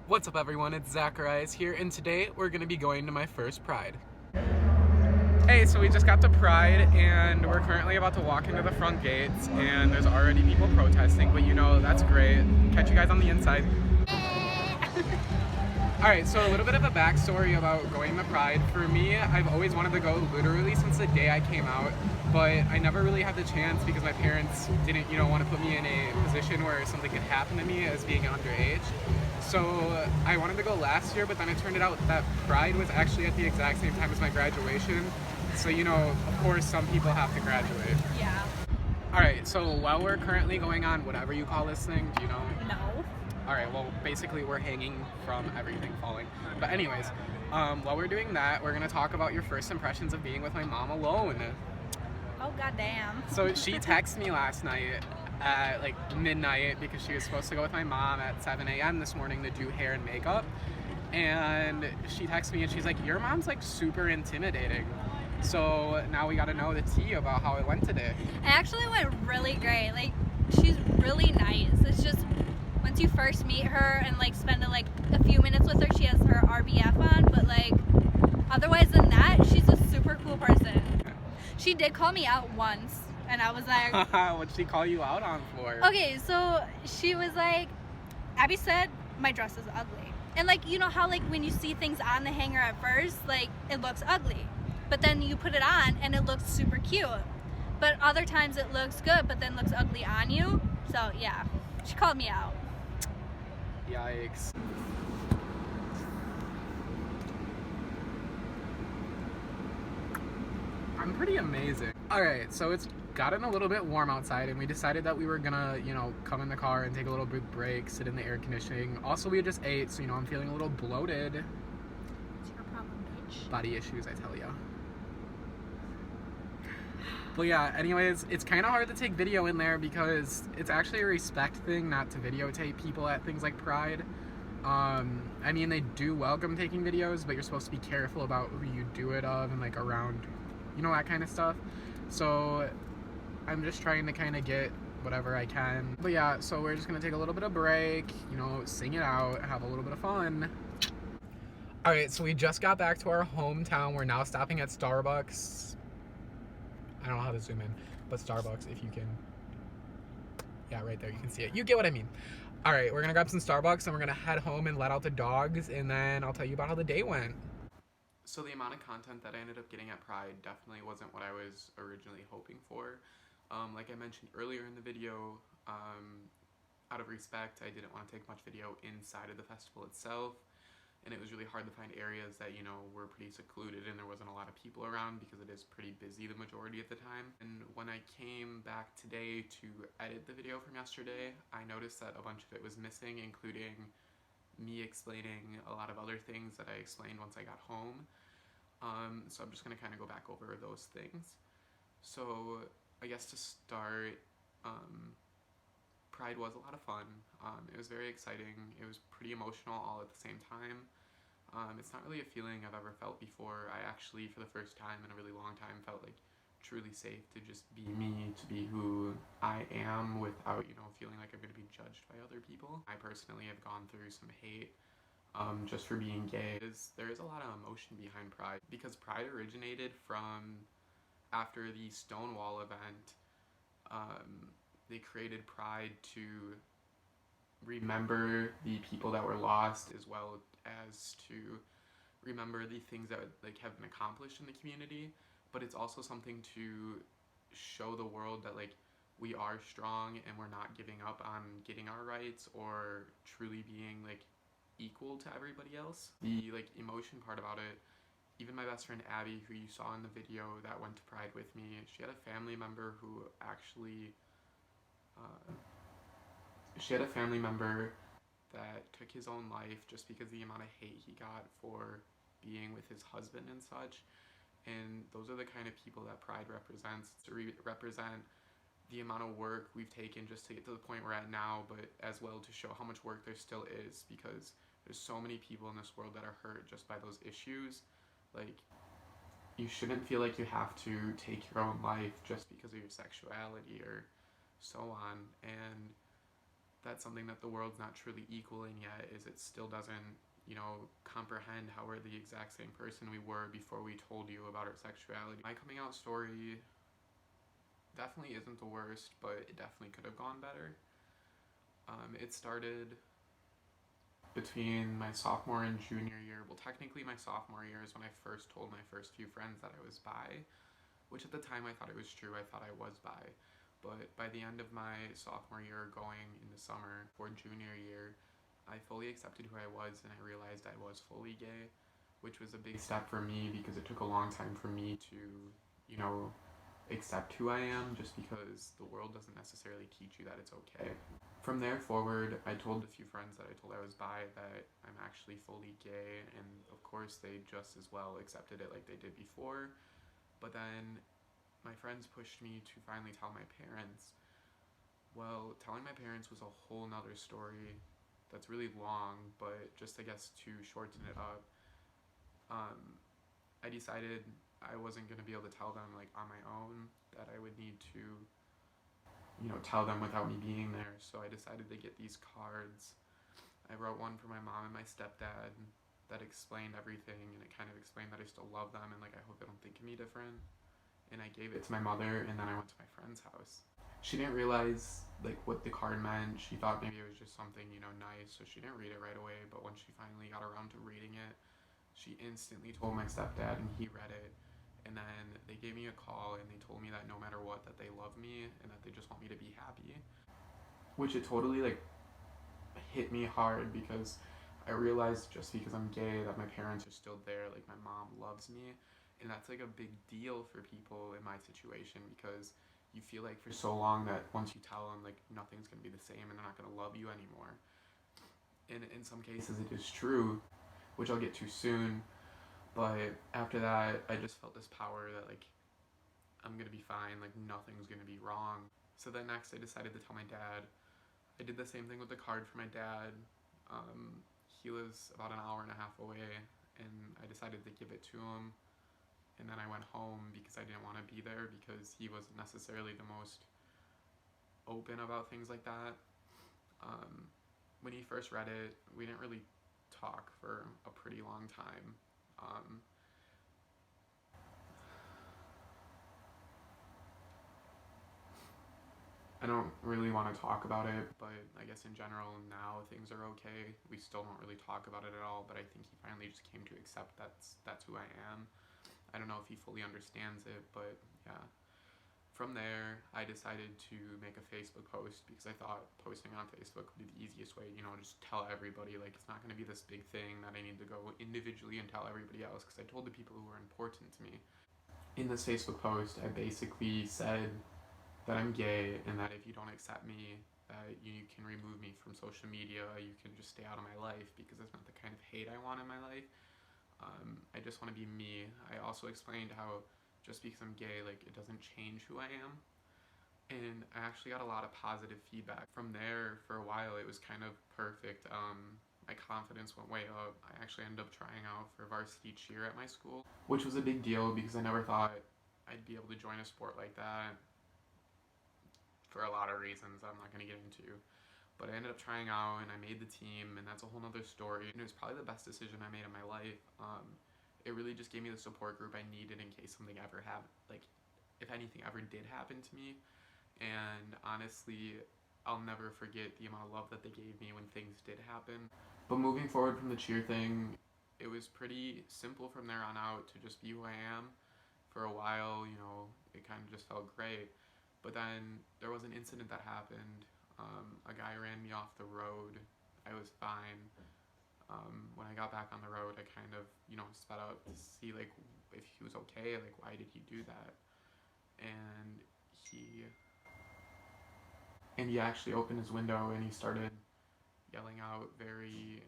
What's up everyone, it's Zacharias here, and today we're going to be going to my first Pride. Hey, so we just got to Pride, and we're currently about to walk into the front gates, and there's already people protesting, but you know, that's great. Catch you guys on the inside. Alright, so a little bit of a backstory about going to Pride. For me, I've always wanted to go literally since the day I came out, but I never really had the chance because my parents didn't, want to put me in a position where something could happen to me as being underage. So I wanted to go last year, but then it turned out that Pride was actually at the exact same time as my graduation. So, of course, some people have to graduate. Yeah. Alright, so while we're currently going on whatever you call this thing, do you know? No. Alright, well, basically we're hanging from everything falling. But anyways, while we're doing that, we're going to talk about your first impressions of being with my mom alone. Oh, goddamn. So she texted me last night at like midnight because she was supposed to go with my mom at 7 a.m. this morning to do hair and makeup. And she texted me and she's like, your mom's like super intimidating. So now we got to know the tea about how it went today. It actually went really great. Like, she's really nice. It's just once you first meet her and like spend a few minutes with her, she has her RBF on, but like otherwise than that, she's a super cool person. She did call me out once, and I was like, what'd she call you out on for? okay, so she was like, Abby said my dress is ugly. And like, you know how like when you see things on the hanger at first, like it looks ugly, but then you put it on and it looks super cute. But other times it looks good, but then looks ugly on you. So yeah, she called me out. Yikes. I'm pretty amazing. Alright, so it's gotten a little bit warm outside and we decided that we were gonna, come in the car and take a little bit break, sit in the air conditioning. Also, we just ate, so I'm feeling a little bloated. What's your problem, bitch? Body issues, I tell ya. But yeah, anyways, it's kind of hard to take video in there because it's actually a respect thing not to videotape people at things like Pride. I mean, they do welcome taking videos, but you're supposed to be careful about who you do it of and like around, that kind of stuff. So I'm just trying to kind of get whatever I can. But yeah, so we're just gonna take a little bit of break, sing it out, have a little bit of fun. Alright, so we just got back to our hometown. We're now stopping at Starbucks. I don't know how to zoom in, but Starbucks, if you can. Yeah, right there, you can see it. You get what I mean. Alright, we're gonna grab some Starbucks and we're gonna head home and let out the dogs, and then I'll tell you about how the day went. So the amount of content that I ended up getting at Pride definitely wasn't what I was originally hoping for. Like I mentioned earlier in the video, out of respect, I didn't want to take much video inside of the festival itself. And it was really hard to find areas that, were pretty secluded and there wasn't a lot of people around because it is pretty busy the majority of the time. And when I came back today to edit the video from yesterday, I noticed that a bunch of it was missing, including me explaining a lot of other things that I explained once I got home. So I'm just going to kind of go back over those things. So I guess to start, Pride was a lot of fun. It was very exciting. It was pretty emotional all at the same time. It's not really a feeling I've ever felt before. I actually, for the first time in a really long time, felt like truly safe to just be me, to be who I am without, feeling like I'm going to be judged by other people. I personally have gone through some hate just for being gay. There is a lot of emotion behind Pride because Pride originated from after the Stonewall event. They created Pride to remember the people that were lost, as well as to remember the things that like have been accomplished in the community. But it's also something to show the world that like we are strong and we're not giving up on getting our rights or truly being like equal to everybody else. The like emotion part about it, even my best friend Abby, who you saw in the video that went to Pride with me, she had a family member who actually that took his own life just because the amount of hate he got for being with his husband and such. And those are the kind of people that Pride represents, to represent the amount of work we've taken just to get to the point we're at now, but as well to show how much work there still is, because there's so many people in this world that are hurt just by those issues. Like, you shouldn't feel like you have to take your own life just because of your sexuality or so on. And that's something that the world's not truly equaling yet, is it still doesn't, comprehend how we're the exact same person we were before we told you about our sexuality. My coming out story definitely isn't the worst, but it definitely could have gone better. It started between my sophomore and junior year. Well, technically my sophomore year is when I first told my first few friends that I was bi, which at the time I thought it was true. I thought I was bi. But by the end of my sophomore year, going into summer for junior year, I fully accepted who I was, and I realized I was fully gay, which was a big step for me because it took a long time for me to, accept who I am, just because the world doesn't necessarily teach you that it's okay. From there forward, I told a few friends that I told I was bi that I'm actually fully gay, and of course they just as well accepted it like they did before. But then my friends pushed me to finally tell my parents. Well, telling my parents was a whole nother story that's really long, but just I guess to shorten it up, um, I decided I wasn't going to be able to tell them like on my own, that I would need to, tell them without me being there. So I decided to get these cards. I wrote one for my mom and my stepdad that explained everything, and it kind of explained that I still love them and like I hope they don't think of me different. And I gave it to my mother, and then I went to my friend's house. She didn't realize like what the card meant. She thought maybe it was just something, nice, so she didn't read it right away. But when she finally got around to reading it, she instantly told my stepdad, and he read it. And then they gave me a call, and they told me that no matter what, that they love me and that they just want me to be happy. Which it totally like hit me hard, because I realized just because I'm gay that my parents are still there. Like my mom loves me, and that's like a big deal for people in my situation, because you feel like for so long that once you tell them like nothing's gonna be the same and they're not gonna love you anymore. And in some cases it is true, which I'll get to soon. But after that, I just felt this power that like I'm gonna be fine, like nothing's gonna be wrong. So then next I decided to tell my dad. I did the same thing with the card for my dad. He lives about an hour and a half away, and I decided to give it to him. And then I went home because I didn't want to be there, because he wasn't necessarily the most open about things like that. When he first read it, we didn't really talk for a pretty long time. I don't really want to talk about it, but I guess in general now things are okay. We still don't really talk about it at all, but I think he finally just came to accept that's who I am. I don't know if he fully understands it, but yeah. From there, I decided to make a Facebook post, because I thought posting on Facebook would be the easiest way, just tell everybody. Like, it's not going to be this big thing that I need to go individually and tell everybody else, because I told the people who were important to me. In this Facebook post, I basically said that I'm gay, and that if you don't accept me, you can remove me from social media, you can just stay out of my life, because that's not the kind of hate I want in my life. I just want to be me. I also explained how just because I'm gay, like, it doesn't change who I am. And I actually got a lot of positive feedback. From there, for a while, it was kind of perfect. My confidence went way up. I actually ended up trying out for varsity cheer at my school, which was a big deal because I never thought I'd be able to join a sport like that, for a lot of reasons I'm not going to get into. But I ended up trying out, and I made the team, and that's a whole nother story. And it was probably the best decision I made in my life. It really just gave me the support group I needed in case something ever happened, like if anything ever did happen to me. And honestly, I'll never forget the amount of love that they gave me when things did happen. But moving forward from the cheer thing, it was pretty simple from there on out to just be who I am. For a while, it kind of just felt great. But then there was an incident that happened. A guy ran me off the road. I was fine. When I got back on the road, I kind of, sped up to see like if he was okay, like why did he do that? And he actually opened his window, and he started yelling out very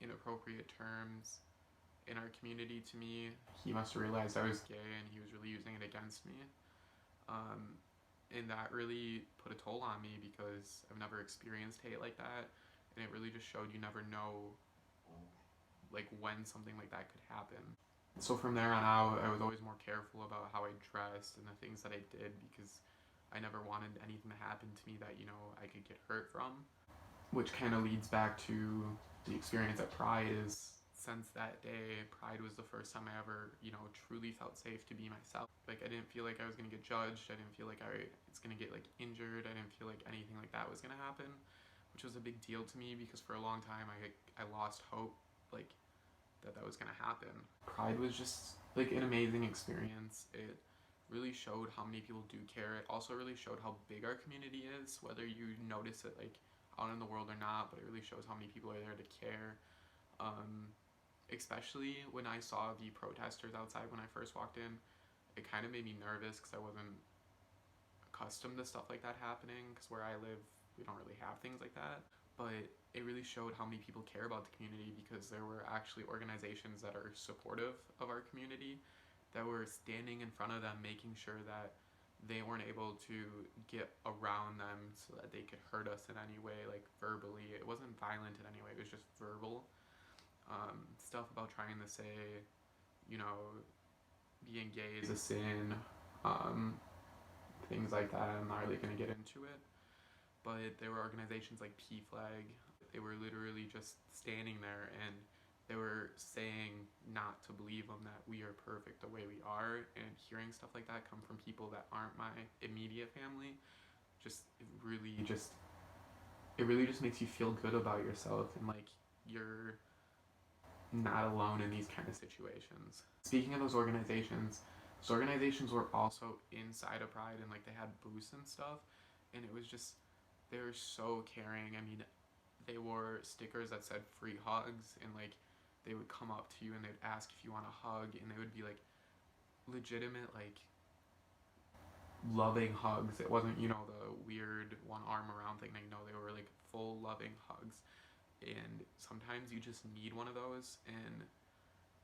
inappropriate terms in our community to me. He must have realized I was gay, and he was really using it against me. And that really put a toll on me, because I've never experienced hate like that, and it really just showed you never know like when something like that could happen. So from there on out, I was always more careful about how I dressed and the things that I did, because I never wanted anything to happen to me that, you know, I could get hurt from. Which kind of leads back to the experience at Pride. Is since that day, Pride was the first time I ever, you know, truly felt safe to be myself. Like, I didn't feel like I was gonna get judged. I didn't feel like I was gonna get like injured. I didn't feel like anything like that was gonna happen, which was a big deal to me because for a long time I lost hope, like, that was gonna happen. Pride was just like an amazing experience. It really showed how many people do care. It also really showed how big our community is, whether you notice it like out in the world or not, but it really shows how many people are there to care. Especially when I saw the protesters outside when I first walked in, it kind of made me nervous because I wasn't accustomed to stuff like that happening, because where I live, we don't really have things like that. But it really showed how many people care about the community, because there were actually organizations that are supportive of our community that were standing in front of them, making sure that they weren't able to get around them so that they could hurt us in any way, like verbally. It wasn't violent in any way, it was just verbal. Stuff about trying to say, you know, being gay is a sin, things like that. I'm not really going to get into it. But there were organizations like PFLAG. They were literally just standing there, and they were saying not to believe them, that we are perfect the way we are. And hearing stuff like that come from people that aren't my immediate family, it really just makes you feel good about yourself, and like you're not alone in these kind of situations. Speaking of those organizations were also inside of Pride, and like they had booths and stuff, and it was just, they were so caring. I mean, they wore stickers that said free hugs, and like they would come up to you and they'd ask if you want a hug, and they would be like legitimate, like loving hugs. It wasn't, you know, the weird one arm around thing. Like, no, they were like full loving hugs. And sometimes you just need one of those, and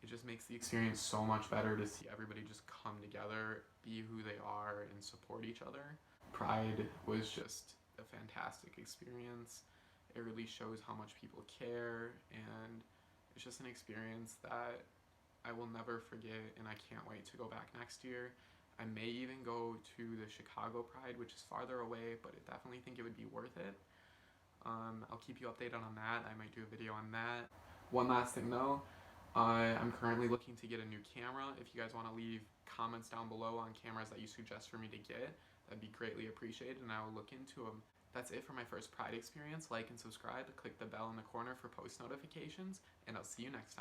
it just makes the experience so much better to see everybody just come together, be who they are, and support each other. Pride was just a fantastic experience. It really shows how much people care, and it's just an experience that I will never forget, and I can't wait to go back next year. I may even go to the Chicago Pride, which is farther away, but I definitely think it would be worth it. I'll keep you updated on that. I might do a video on that. One last thing though, I'm currently looking to get a new camera. If you guys want to leave comments down below on cameras that you suggest for me to get, that'd be greatly appreciated, and I will look into them. That's it for my first Pride experience. Like and subscribe, click the bell in the corner for post notifications, and I'll see you next time.